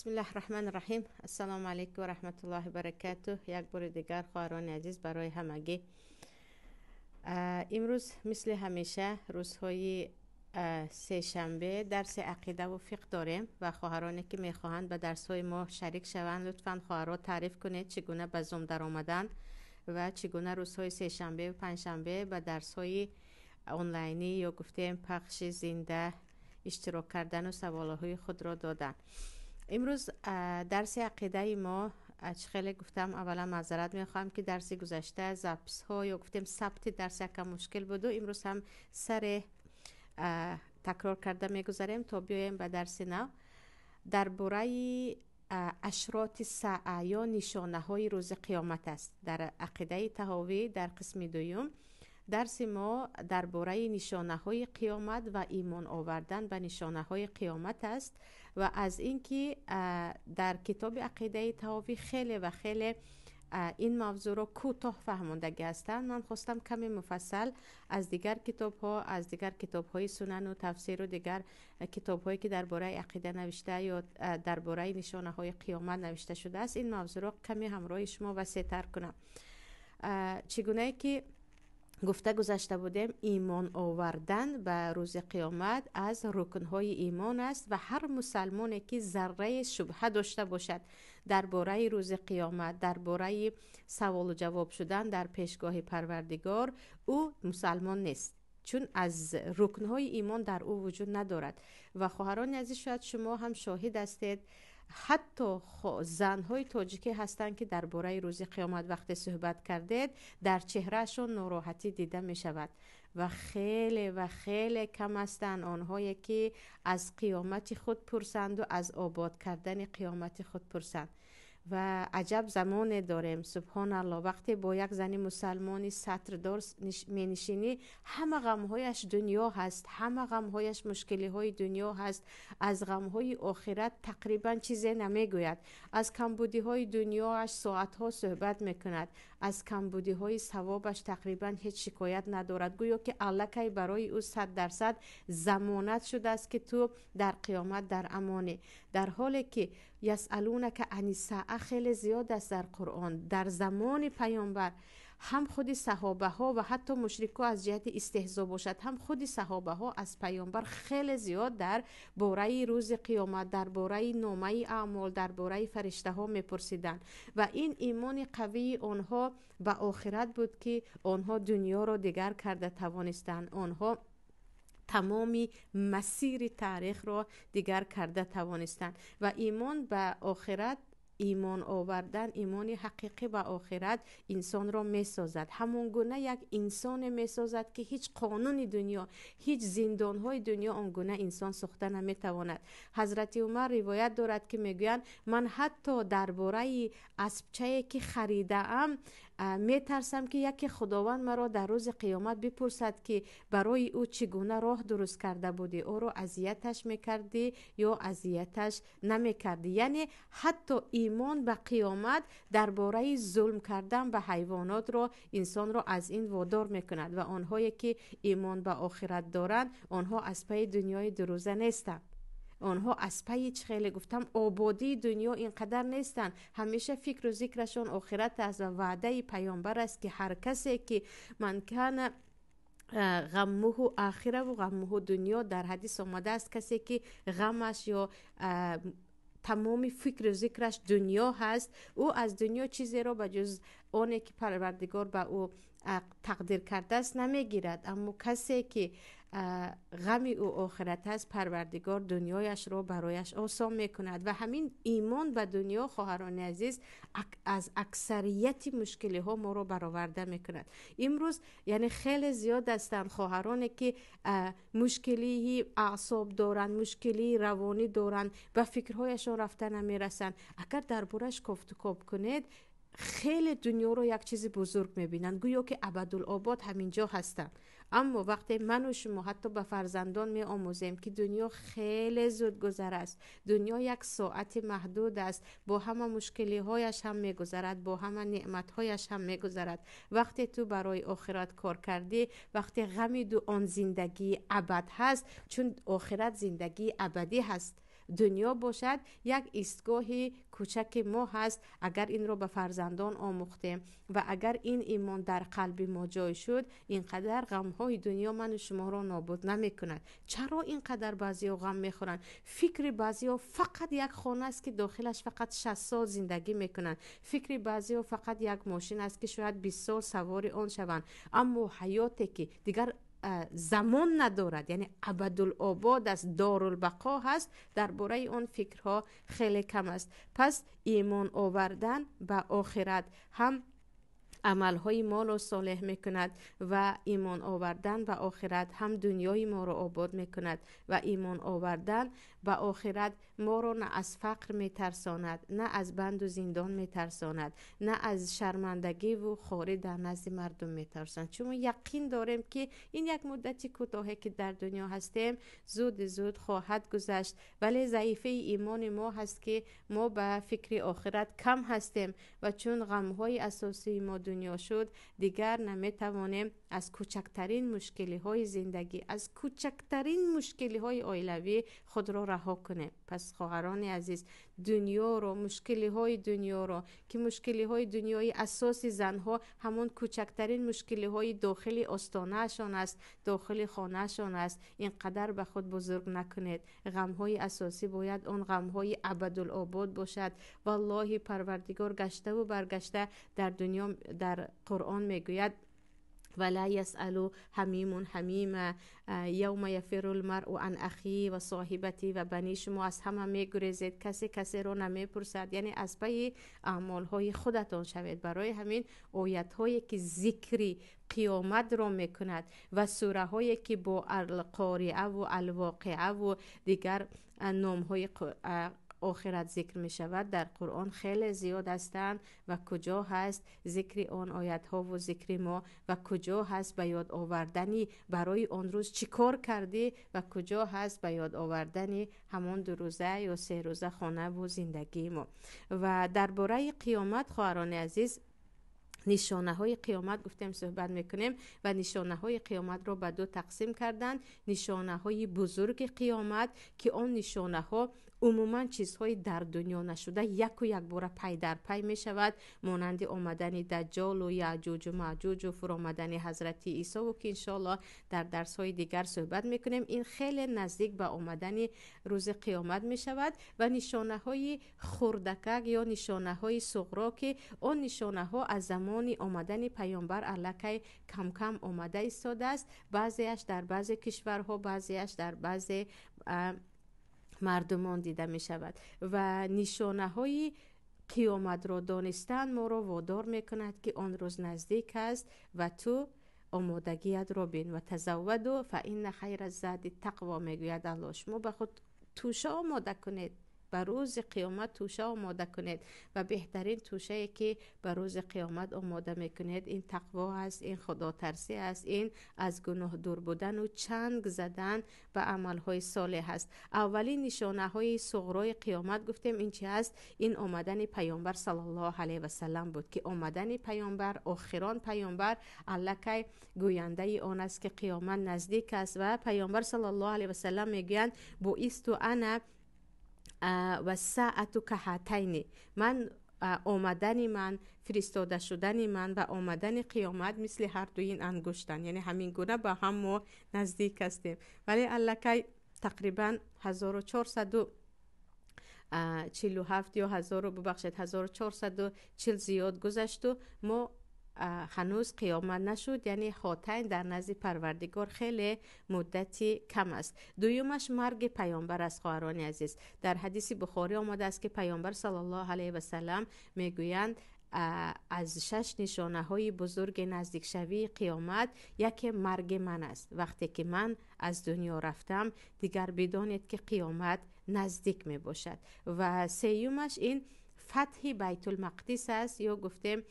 بسم الله الرحمن الرحیم. السلام علیکم و رحمت الله و برکاته. یک بار دیگر خواهران عزیز برای همگی، امروز مثل همیشه روزهای سه شنبه درس عقیده و فقه داریم و خواهرانی که میخواهند به درس های ما شریک شوند لطفاً خواهرها تعریف کنید چگونه به زوم در آمدن و چگونه روزهای سه شنبه و پنج شنبه به درس های آنلاینی یا گفتیم پخش زنده اشتراک کردن و سوالهای خود را دادن. امروز درس عقیده ما خیلی گفتم اولا معذرت میخوام که درس گذشته ضبط ها یا گفتیم ثبت درس یکم مشکل بود و امروز هم سر تکرار کرده میگذاریم تا بیایم به درس نو. درباره اشراط ساعه یا نشانه های روز قیامت است. در عقیده طحاوی در قسم دوم درس ما درباره نشانه های قیامت و ایمان آوردن به نشانه های قیامت است و از اینکه در کتاب عقیده طحاوی خیلی و خیلی این موضوع را کوتاه فهماندگی هستند. من خواستم کمی مفصل از دیگر کتاب ها، از دیگر کتاب های سنن و تفسیر و دیگر کتاب هایی که درباره عقیده نوشته یا درباره نشانه های قیامت نوشته شده است این موضوع را کمی همراه شما وسیع تر کنم. چگونه که گفته گذاشته بودیم ایمان آوردن به روز قیامت از رکنهای ایمان است و هر مسلمانی که ذره شبهه داشته باشد درباره روز قیامت، درباره سوال و جواب شدن در پیشگاه پروردگار، او مسلمان نیست، چون از رکنهای ایمان در او وجود ندارد. و خواهران عزیز شاید شما هم شاهد هستید حتی زنهای تاجیکی هستند که درباره روز قیامت وقت صحبت کردید در چهرهشون ناراحتی دیده می شود و خیلی کم هستند آنهایی که از قیامت خود پرسند و از آباد کردن قیامت خود پرسند. و عجب زمان داریم سبحان الله، وقتی با یک زنی مسلمانی سطردار می نشینی همه غمهایش دنیا هست، همه غمهایش مشکلی های دنیا هست، از غمهای آخرت تقریبا چیزی نمی گوید، از کمبودی های دنیاش ساعت ها صحبت می کند، از کمبودی های ثوابش تقریبا هیچ شکایت ندارد، گویا که الکی برای او 100% ضمانت شده است که تو در قیامت در امانی. در حالی که یسالونک عن الساعه خیلی زیاد است در قرآن، در زمان پیامبر هم خود صحابه ها و حتی مشرکا از جهت استهزا باشد هم خود صحابه ها از پیامبر خیلی زیاد در باره روز قیامت، در باره نامه اعمال، در باره فرشته ها میپرسیدن و این ایمان قوی آنها به آخرت بود که آنها دنیا را دیگر کرده توانستند، آنها تمامی مسیر تاریخ را دیگر کرده توانستند و ایمان به آخرت، ایمان آوردن، ایمان حقیقی به آخرت انسان را می سازد. همون گونه یک انسان می سازد که هیچ قانون دنیا، هیچ زندان های دنیا آنگونه انسان ساخته نمی تواند. حضرت عمر روایت دارد که میگویند من حتی درباره اسبچه‌ای که خریده ام می ترسم که یکی خداوند مرا در روز قیامت بپرسد که برای او چگونه راه درست کرده بودی، او را اذیتش میکردی یا اذیتش نمیکردی. یعنی حتی ایمان به قیامت درباره ظلم کردن به حیوانات را انسان را از این وادار میکند و آنهایی که ایمان به آخرت دارند آنها از پی دنیای دروزه نیستند، آنها از پی خیلی گفتم آبادی دنیا اینقدر نیستن، همیشه فکر و ذکرشون آخرت است و وعده پیامبر است که هر کسی که من کان غمه آخره و غمه دنیا، در حدیث آمده است کسی که غمش یا تمامی فکر و ذکرش دنیا هست، او از دنیا چیزی را بجز آنی که پروردگار به او تقدیر کرده است نمیگیرد. اما کسی که غم او آخرت است پروردگار دنیایش را برایش آسان میکند و همین ایمان به دنیا خواهران عزیز از اکثریت مشکلی ها ما را برآورده میکند. امروز یعنی خیلی زیاد هستند خواهرانی که مشکلی اعصاب دارند، مشکلی روانی دارند، به فکرهایشان رفته نمیرسند. اگر دربارش گفت و کاب کنید خیلی دنیا رو یک چیز بزرگ میبینن، گویا که ابدالآباد همینجا هستن. اما وقتی من و شما حتی به فرزندان می آموزیم که دنیا خیلی زود گذر است، دنیا یک ساعت محدود است، با همه مشکلی هایش هم میگذرد، با همه نعمت هایش هم میگذرد. وقتی تو برای آخرت کار کردی، وقتی غم دو آن زندگی ابد هست، چون آخرت زندگی ابدی هست دنیا باشد یک ایستگاه کوچک ما هست. اگر این رو به فرزندان آموختیم و اگر این ایمان در قلب ما جای شد، اینقدر غم‌های دنیا من و شما رو نابود نمی‌کند. چرا اینقدر بعضی‌ها غم می‌خورن؟ فکر بعضی‌ها فقط یک خانه است که داخلش فقط 60 سال زندگی می‌کنن. فکر بعضی‌ها فقط یک ماشین است که شاید 20 سال سوار آن شوند. اما حیاتی که دیگر زمان ندارد، یعنی ابدالآباد است، دارالبقا هست، درباره آن فکرها خیلی کم است. پس ایمان آوردن به آخرت هم عملهای ما رو صالح میکند و ایمان آوردن به آخرت هم دنیای ما رو آباد میکند و ایمان آوردن به آخرت ما رو نه از فقر میترساند، نه از بند و زندان میترساند، نه از شرمندگی و خواری در نزد مردم میترساند. چون یقین داریم که این یک مدتی کوتاهی که در دنیا هستیم زود خواهد گذشت، ولی ضعیفه ایمان ما هست که ما به فکر آخرت کم هستیم و چون غمهای اساسی ما دنیا شد، دیگر نمیتوانیم از کوچکترین مشکلی های زندگی، از کوچکترین مشکلی های عائلوی خود را رها کنیم. پس خواهران عزیز، دنیا رو، مشکلی های دنیا رو که مشکلی های دنیای اساسی زنها همون کوچکترین مشکلی های داخلی آستانه شان است، داخلی خانه شان است، اینقدر به خود بزرگ نکنید. غم های اساسی باید اون غم های ابدالآباد باشد. والله پروردگار گشته و برگشته در دنیا در قرآن میگوید ولا يسأل حمیم حمیم یوم یفر المرء عن اخیه و صاحبتی و بنی. شما از همه میگریزید، کسی رو نمیپرسد، یعنی از پی اعمالهای خودتان شوید. برای همین آیت هایی که ذکری قیامت را میکند و سوره هایی که با القارعه و الواقعه و دیگر نام های آخرت ذکر می شود در قرآن خیلی زیاد هستند و کجا هست ذکر آن آیت ها و ذکر ما و کجا هست به یاد آوردنی برای آن روز چی کار کردی و کجا هست به یاد آوردنی همون 2 روزه یا 3 روزه خانه و زندگی ما. و درباره قیامت خواهران عزیز، نشانه های قیامت گفتیم صحبت میکنیم و نشانه های قیامت رو به 2 تقسیم کردن. نشانه های بزرگ قیامت که آن نشانه ها عموما چیزهای در دنیا نشده یک بار پی در پی می شود، مانند آمدن دجال و یعجوج و معجوج و فرآمدن حضرت عیسی و که انشالله در درس های دیگر صحبت میکنیم. این خیلی نزدیک به آمدن روز قیامت می شود. و نشانه های خردکک یا نشانه های صغرا که آن نشانه ها از زمان آمدن پیامبر الکی کم کم آمده ایستاده است، بعضیش در بعضی کشورها، بعضیش در بعضی مردمان دیده می شود. و نشانه های قیامت را دانستن ما را وادار می کند که آن روز نزدیک است و تو آمادگیت را بین و تزودوا فإن خیر الزاد التقوی. میگوید الله شما به خود توشه آماده کنید، به روز قیامت توشه آماده کنید و بهترین توشه که به روز قیامت آماده میکنید این تقوا است، این خدا ترسی است، این از گناه دور بودن و چنگ زدن به عملهای صالح است. اولین نشانه های صغرای قیامت گفتیم این چی است؟ این آمدن پیامبر صلی الله علیه و سلم بود که آمدن پیامبر، آخران پیامبر الکی گوینده آن است که قیامت نزدیک است و پیامبر صلی الله علیه و سلم میگویند بعثت انا و ساعت که هاتین، من آمدن من، فرستاده شدن من و آمدن قیامت مثل هر دو این انگشتن، یعنی همین گونه با هم ما نزدیک هستیم. ولی الکی تقریبا 1447 یا 1440 زیاد گذشت و ما هنوز قیامت نشد، یعنی هاتین در نزد پروردگار خیلی مدتی کم است. دویمش مرگ پیامبر است خواهران عزیز. در حدیث بخاری آمده است که پیامبر صلی الله علیه و سلم میگویند از 6 نشانه های بزرگ نزدیک شوی قیامت یکی مرگ من است. وقتی که من از دنیا رفتم دیگر بدانید که قیامت نزدیک می باشد. و سیومش این فتح بیت المقدس است یا گفتیم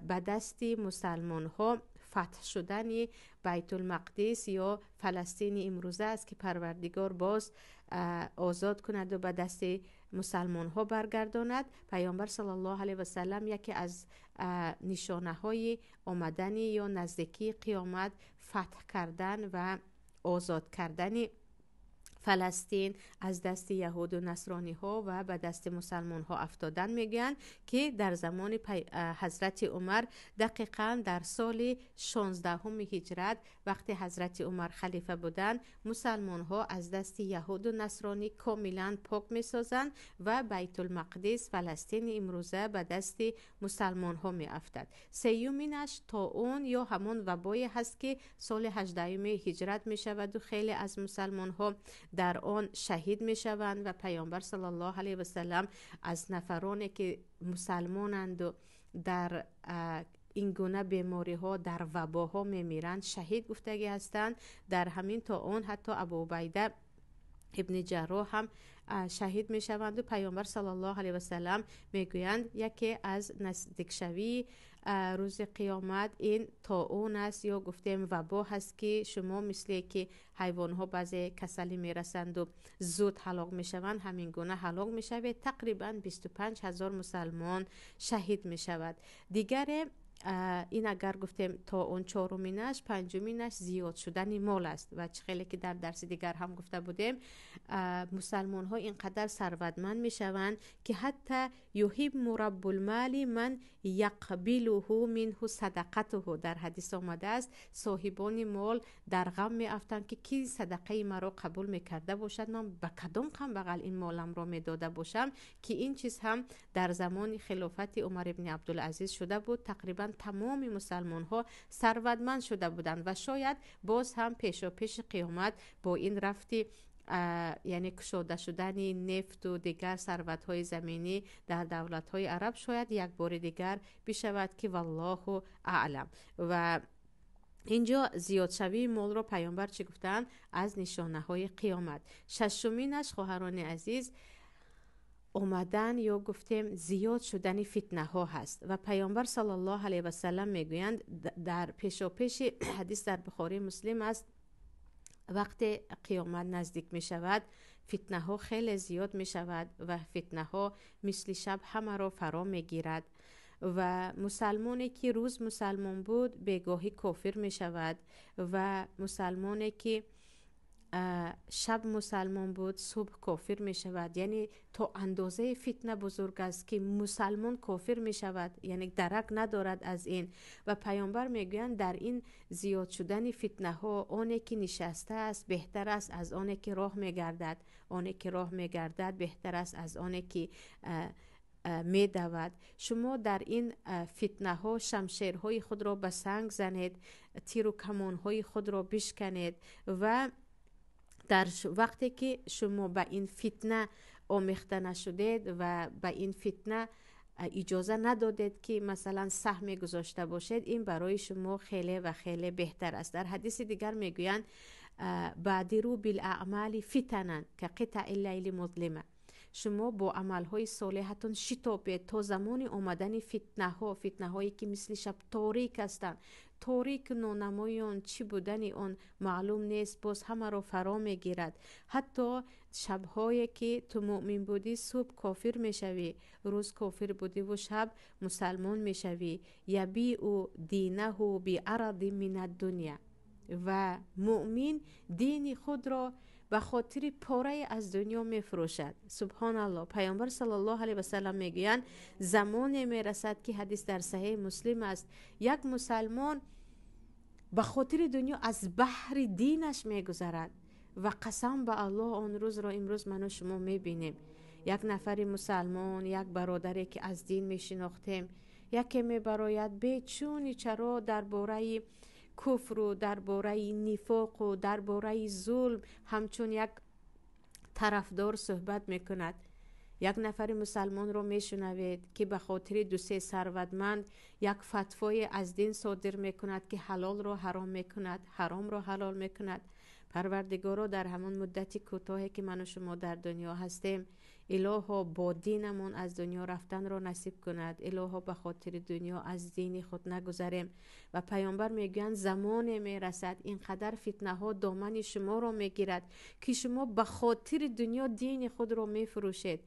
به دست مسلمان ها فتح شدن بیت المقدس یا فلسطین امروزه است که پروردگار باز آزاد کند و به دست مسلمان ها برگرداند. پیامبر صلی الله علیه و سلم یکی از نشانه های آمدن یا نزدیکی قیامت فتح کردن و آزاد کردن فلسطین از دست یهود و نصرانی ها و به دست مسلمان ها افتادن. میگن که در زمان حضرت عمر دقیقاً در سال 16 هجرت وقتی حضرت عمر خلیفه بودن، مسلمان ها از دست یهود و نصرانی کاملا پاک میسازند و بیت المقدس فلسطین امروزه به دست مسلمان ها می افتد. سیومینش طاعون یا همون وبایی هست که سال 18 هجرت می شود و خیلی از مسلمان ها در آن شهید می شوند و پیامبر صلی الله علیه و سلم از نفرانی که مسلمانند و در این گونه بیماری ها در وباها می میرند شهید گفتگی هستند. در همین طاعون حتی ابو عبیده ابن جراح هم شهید می شوند و پیامبر صلی الله علیه و سلم می گویند یکی از نزدیک شوی روز قیامت این طاعون است یا گفتیم وبا هست که شما مثل که حیوان ها بعضی کسلی می رسند و زود هلاک می شوند، همین گونه هلاک می شود. تقریبا 25,000 مسلمان شهید می شود. دیگر این اگر گفتیم تا اون چهارمینش پنجمینش زیاد شدن مال است و خیلی که در درس دیگر هم گفته بودیم مسلمان ها اینقدر ثروتمند می شوند که حتی یحب رب المال من یقبله منه صدقته. در حدیث آمده است صاحبان مال در غم می افتند که کی صدقه مرا قبول می کرده باشد، من به کدام قم بغل این مالم را می داده باشم. که این چیز هم در زمان خلافت عمر ابن عبدالعزیز شده بود. تقریبا تمام مسلمان ها ثروتمند شده بودند و شاید باز هم پیشا پیش قیامت با این رفتی یعنی کشوده شدن نفت و دیگر ثروت های زمینی در دولت های عرب شاید یک بار دیگر بشود که والله اعلم. و اینجا زیاد شوی مال رو پیامبر چی گفتن؟ از نشانه های قیامت. ششمینش خواهران عزیز اومدن یا گفتیم زیاد شدن فتنه ها هست و پیامبر صلی الله علیه و سلم میگویند در پیشا پیش حدیث در بخاری مسلم است وقتی قیامت نزدیک می شود فتنه ها خیلی زیاد می شود و فتنه ها مثل شب همه را فرا می گیرد و مسلمانی که روز مسلمان بود بگاهی کافر می شود و مسلمانی که شب مسلمان بود صبح کافر می شود. یعنی تا اندازه فتنه بزرگ است که مسلمان کافر می شود، یعنی درک ندارد از این. و پیامبر می گویند در این زیاد شدن فتنه ها آنی که نشسته است بهتر است از آنی که راه می گردد، آنی که راه می گردد بهتر است از آنی که می دود. شما در این فتنه ها شمشیرهای خود را به سنگ زنید، تیر و کمان های خود را بشکنید و در وقتی که شما به این فتنه آمیخته نشدید و به این فتنه اجازه ندادید که مثلا سهم گذاشته باشید، این برای شما خیلی و خیلی بهتر است. در حدیث دیگر میگویند بادروا بالاعمال فتنا کقطع اللیل مظلمه. شما با عملهای صالحتون شتابید تا زمان آمدن فتنه هایی که مثل شب تاریک هستند. تاریک نانمایان چی بودن آن معلوم نیست، باز همه را فرا میگیرد. حتی شبهایی که تو مؤمن بودی صبح کافر میشوی، روز کافر بودی و شب مسلمان میشوی. یبیع دینه بعرض من الدنیا. و مؤمن دین خود را به خاطر پاره از دنیا میفروشد. سبحان الله. پیامبر صلی الله علیه و سلم میگویند زمانی میرسد که حدیث در صحیح مسلم است یک مسلمان به خاطر دنیا از بحر دینش میگذرد و قسم به الله آن روز را امروز من و شما میبینیم. یک نفر مسلمان، یک برادری که از دین میشناختیم، یکی میبراید بیچونی چرا درباره کفر و درباره نفاق و درباره ظلم همچون یک طرفدار صحبت میکند. یک نفر مسلمان رو میشنوید که به خاطر دو سه ثروتمند یک فتوای از دین صادر میکند که حلال رو حرام میکند، حرام رو حلال میکند. پروردگارا در همان مدت کوتاهی که من و شما در دنیا هستیم الها با دینمون از دنیا رفتن را نصیب کند. الها به خاطر دنیا از دین خود نگذریم. و پیامبر میگویند زمانی میرسد اینقدر فتنه ها دامن شما را میگیرد که شما به خاطر دنیا دین خود را میفروشید.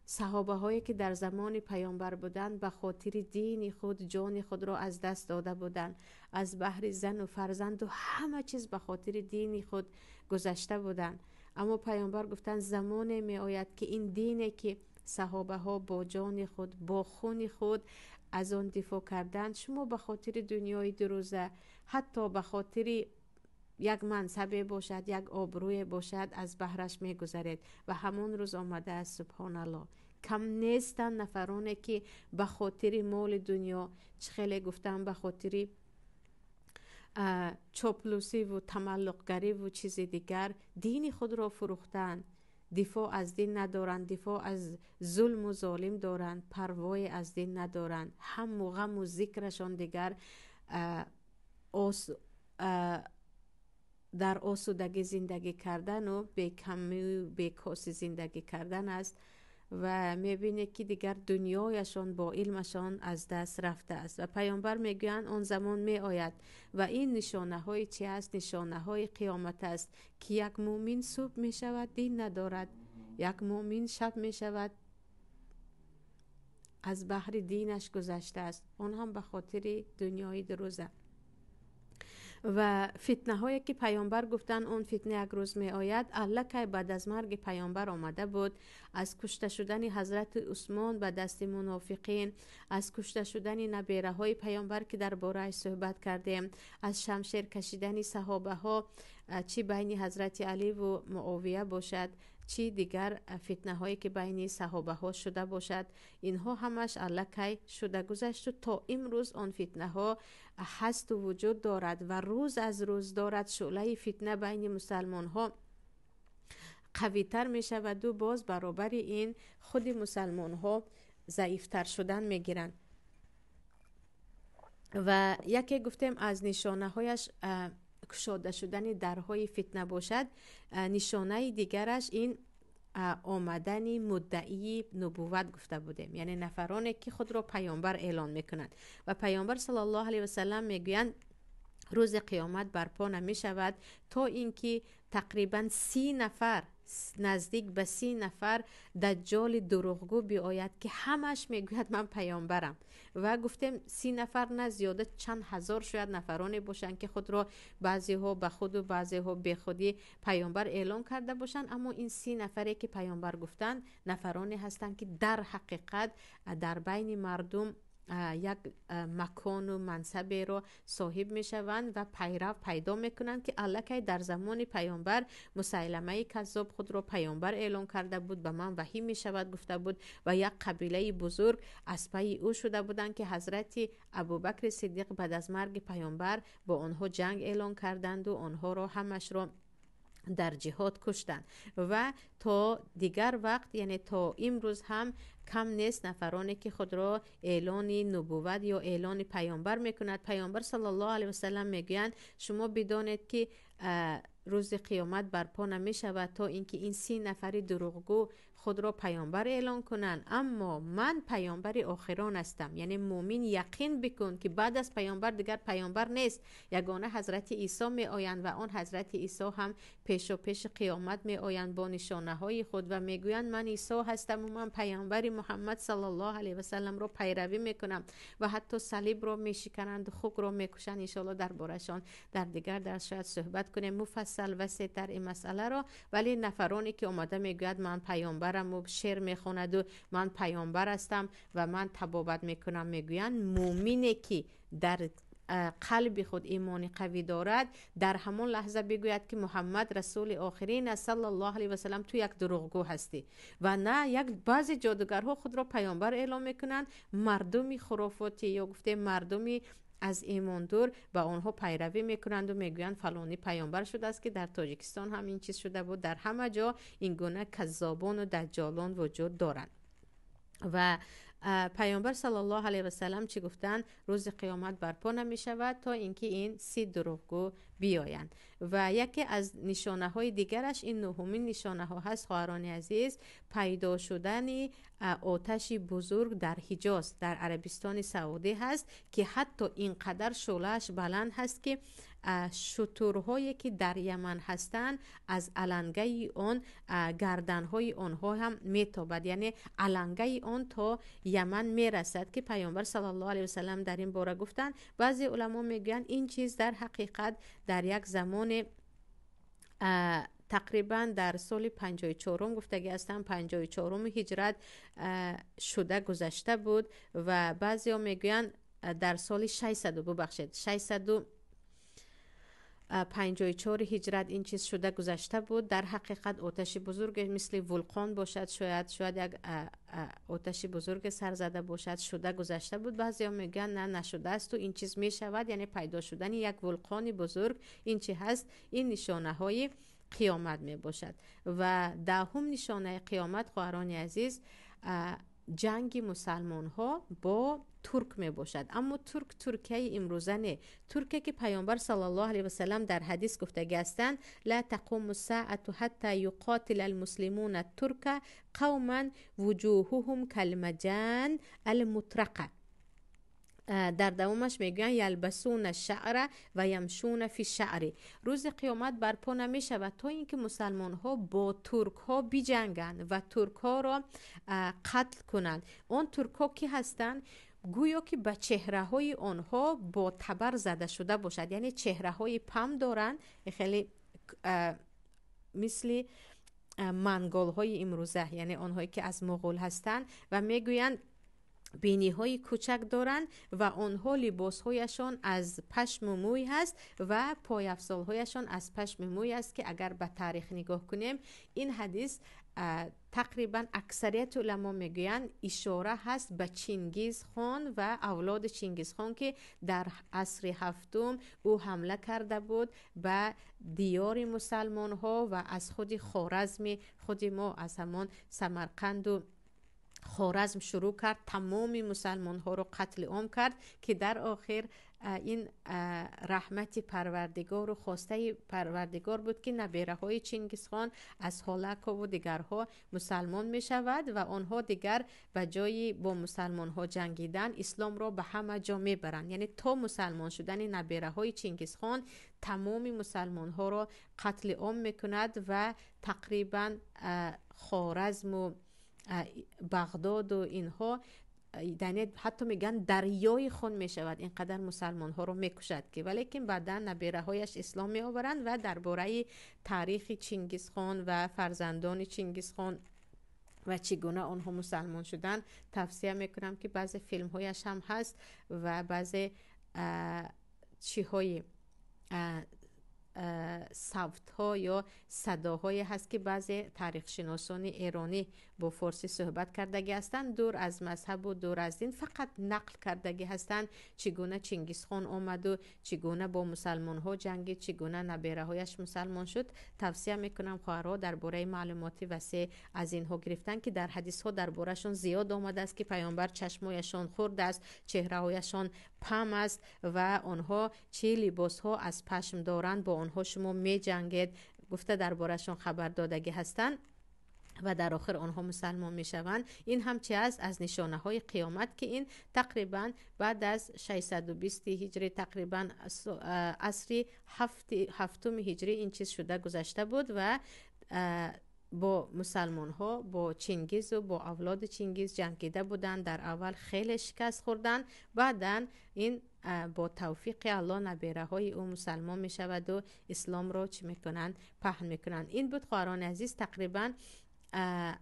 صحابه هایی که در زمان پیامبر بودند به خاطر دین خود جان خود را از دست داده بودند، از بحر زن و فرزند و همه چیز به خاطر دین خود گذشته بودند. اما پیامبر گفتن زمان می آید که این دینه که صحابه ها با جان خود با خون خود از آن دفاع کردند، شما به خاطر دنیای دروزه، حتی به خاطر یک منصب باشد، یک آبروی باشد، از بهرش می گذارید و همون روز آمده است. سبحان الله، کم نیستن نفرانی که به خاطر مال دنیا، چه خیلی گفتم، به خاطر چاپلوسی و تملقگری و چیز دیگر دین خود را فروختند. دفاع از دین ندارند، دفاع از ظلم و ظالم دارند، پروای از دین ندارند. هم و غم و ذکرشان دیگر در آسودگی زندگی کردن و بیکمی و بیکاسی زندگی کردن است و میبینه که دیگر دنیایشان با علمشان از دست رفته است. و پیامبر میگویند آن زمان می آید و این نشانه های چی است؟ نشانه های قیامت است که یک مؤمن صبح می شود دین ندارد، یک مؤمن شب می شود از بحر دینش گذشته است، اون هم به خاطر دنیای دروزه. و فتنه هایی که پیامبر گفتن اون فتنه یک روز می آید، الکه بعد از مرگ پیامبر آمده بود، از کشته شدن حضرت عثمان به دست منافقین، از کشته شدن نبیره های پیامبر که در باره صحبت کردیم، از شمشیر کشیدن صحابه ها، چی بین حضرت علی و معاویه باشد، چی دیگر فتنه هایی که بین صحابه ها شده باشد، اینها همش الکی شده گذشت و تا امروز آن فتنه ها هست و وجود دارد و روز از روز دارد. شعله فتنه بین مسلمان ها قوی تر می شود و باز برابر این خود مسلمان ها ضعیفتر شدن می گیرند. و یکی گفتیم از نشانه هایش کشاده شدن درهای فتنه باشد. نشانه دیگرش این آمدن مدعی نبوت گفته بودیم، یعنی نفرانی که خود را پیامبر اعلان میکنند و پیامبر صلی الله علیه و سلم میگویند روز قیامت برپا نمی شود تا اینکه تقریبا 30 نفر، نزدیک به 30 نفر دجال دروغگو بیاید که همش میگوید من پیامبرم. و گفتیم 30 نفر نه زیاده، چند هزار شاید نفرانی باشن که خود را بعضی ها به خود و بعضی ها به خودی پیامبر اعلان کرده باشن، اما این 30 نفری که پیامبر گفتن نفرانی هستند که در حقیقت در بین مردم یک مکان و منصبی رو صاحب می شوند و پیرو پیدا می کنند که الکی در زمان پیامبر مسیلمه کذاب خود رو پیامبر اعلان کرده بود، به من وحی می شود گفته بود و یک قبیله بزرگ از پی او شده بودند که حضرت ابوبکر صدیق بعد از مرگ پیامبر با آنها جنگ اعلان کردند و آنها رو همش رو در جهاد کشتند. و تا دیگر وقت، یعنی تا امروز هم کم نیست نفرانی که خود را اعلان نبوت یا اعلان پیامبر میکند. پیامبر صلی الله علیه و سلم میگویند شما بدانید که روز قیامت برپا نمی شود تا اینکه این 30 نفری دروغگو خود را پیامبر اعلان کنند، اما من پیامبر آخران هستم. یعنی مؤمن یقین بکن که بعد از پیامبر دیگر پیامبر نیست، یگانه حضرت عیسی می آیند و آن حضرت عیسی هم پیش و پیش قیامت می آیند با نشانه های خود و می گویند من عیسی هستم و من پیامبر محمد صلی الله علیه و سلم را پیروی می کنم و حتی صلیب را می شکنند و خوک را می کشند. ان شاء الله دربارشان در دیگر درس شاید صحبت کنیم مفصل وسیع تر این مسئله را. ولی نفرانی که اومده میگوید من پیامبرم و شعر میخواند و من پیامبر هستم و من تبابت میکنم، میگویند مؤمنی که در قلب خود ایمان قوی دارد در همون لحظه بگوید که محمد رسول آخرین است صلی الله علیه و سلم، تو یک دروغگو هستی. و نه یک بعضی جادوگرها خود را پیامبر اعلام میکنند، مردمی خرافاتی یا گفته مردمی از ایمان دور با آنها پیروی میکنند و میگویند فلانی پیامبر شده است، که در تاجیکستان هم این چیز شده بود. در همه جا این گونه کذابان و دجالان وجود دارند. و پیامبر صلی الله علیه و سلم چی گفتند؟ روز قیامت برپا نمی شود تا اینکه این 30 دروغگو بیایند. و یکی از نشانه های دیگرش این نهمین نشانه ها هست خواهران عزیز، پیدا شدن آتش بزرگ در حجاز در عربستان سعودی هست که حتی اینقدر شعله‌اش بلند هست که شترهایی که در یمن هستند از علنگه آن گردنهای آنها هم میتابد، یعنی علنگه آن تا یمن میرسد که پیامبر صلی الله علیه و سلم در این باره گفتند. بعضی علما میگن این چیز در حقیقت در یک زمان تقریبا در سال 54 گفتگی هستن 54 هجرت شده گذشته بود و بعضی ها میگوین در سال 654 هجرت این چیز شده گذشته بود. در حقیقت آتش بزرگ مثل ولکان باشد، شاید یک آتش بزرگ سر زده باشد، شده گذشته بود. بعضی ها میگن نه نشده است و این چیز میشود، یعنی پیدا شدن یک ولکان بزرگ این چی هست، این نشانه های قیامت می باشد. و دهم نشانه قیامت خواهران عزیز جنگ مسلمان ها با ترک می باشد. اما ترکیه امروزه نه، ترکیه که پیامبر صلی الله علیه و سلم در حدیث گفته هستند لا تقوم الساعه حتى يقاتل المسلمون الترك قوما وجوههم كالمجان المطرقه. در دوامش میگن یلبسون الشعر و یمشون فی الشعر. روز قیامت برپا نمی شود تا اینکه مسلمان ها با ترک ها بجنگند و ترک ها را قتل کنند. آن ترک ها کی هستند؟ گویا که به چهره های آنها با تبر زده شده باشد، یعنی چهره های پم دارند، خیلی مثل منگول های امروزه، یعنی آنهایی که از مغول هستند و میگویند بینی های کوچک دارند و آنها لباس هایشان از پشم و موی هست و پای افزال هایشان از پشم و موی است که اگر به تاریخ نگاه کنیم این حدیث تقریبا اکثریت علما میگویند اشاره هست به چنگیز خان و اولاد چنگیز خان که در عصر هفتم او حمله کرده بود به دیار مسلمان ها و از خود خوارزم خود ما از همان سمرقند و خوارزم شروع کرد، تمام مسلمان ها رو قتل عام کرد که در آخر این رحمت پروردگار و خواسته پروردگار بود که نبیره های چنگیز خان از هولک و دیگرها مسلمان می شود و آنها دیگر به جای با مسلمان ها جنگیدن اسلام را به همه جا می برند. یعنی تا مسلمان شدن نبیره های چنگیز خان تمام مسلمان ها را قتل عام می کند و تقریبا خوارزم و بغداد و اینها حتی میگن دریای خون میشود، اینقدر مسلمان ها رو میکشد که ولیکن بعدا نبیره هایش اسلام می آورند و درباره تاریخ چنگیز خان و فرزندان چنگیز خان و چگونه آنها مسلمان شدن توصیه میکنم که بعضی فیلم هایش هم هست و بعضی چیهای صوت ها یا صداهای هست که بعضی تاریخ شناسان ایرانی با فارسی صحبت کردگی هستند، دور از مذهب و دور از دین، فقط نقل کردگی هستند چگونه چنگیز خان آمد و چگونه با مسلمان ها جنگید، چگونه نبیره هایش مسلمان شد. توصیه میکنم خواهرها درباره معلوماتی وسیع از اینها گرفتن که در حدیث ها دربارهشون زیاد آمده است که پیامبر چشمایشان خرد است، چهره هایشان پم است و آنها چه لباس ها از پشم دارند، با آنها شما می جنگید گفته دربارهشون خبر دادگی هستند و در آخر آنها مسلمان می شوند. این هم چه است؟ از نشانه های قیامت که این تقریبا بعد از 620 هجری تقریبا عصر هفتم هجری این چیز شده گذشته بود و با مسلمان ها با چنگیز و با اولاد چنگیز جنگیده بودند. در اول خیلی شکست خوردن، بعدن این با توفیق الله نبیره های او مسلمان می شود و اسلام را چی میکنند؟ پهن میکنند. این بود خواهران عزیز تقریبا 10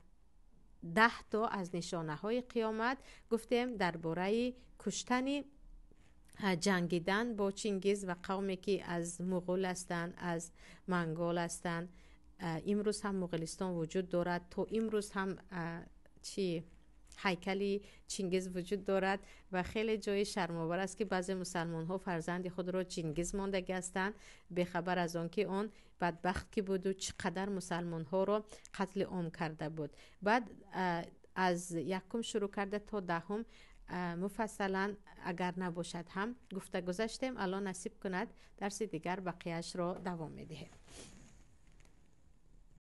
تا از نشانه های قیامت گفتیم درباره کشتن جنگیدن با چنگیز و قومی که از مغول هستند، از منگول هستند. امروز هم مغولستان وجود دارد، تو امروز هم هیکلی چنگیز وجود دارد و خیلی جای شرم‌آور است که بعضی مسلمان ها فرزند خود را چنگیز ماندگی هستند به خبر از آن که آن بدبخت که بود و چقدر مسلمان ها را قتل عام کرده بود. بعد از یکم شروع کرده تا دهم مفصلا اگر نباشد هم گفته گذاشتیم. الان نصیب کند درس دیگر بقیهش را دوام میدهیم.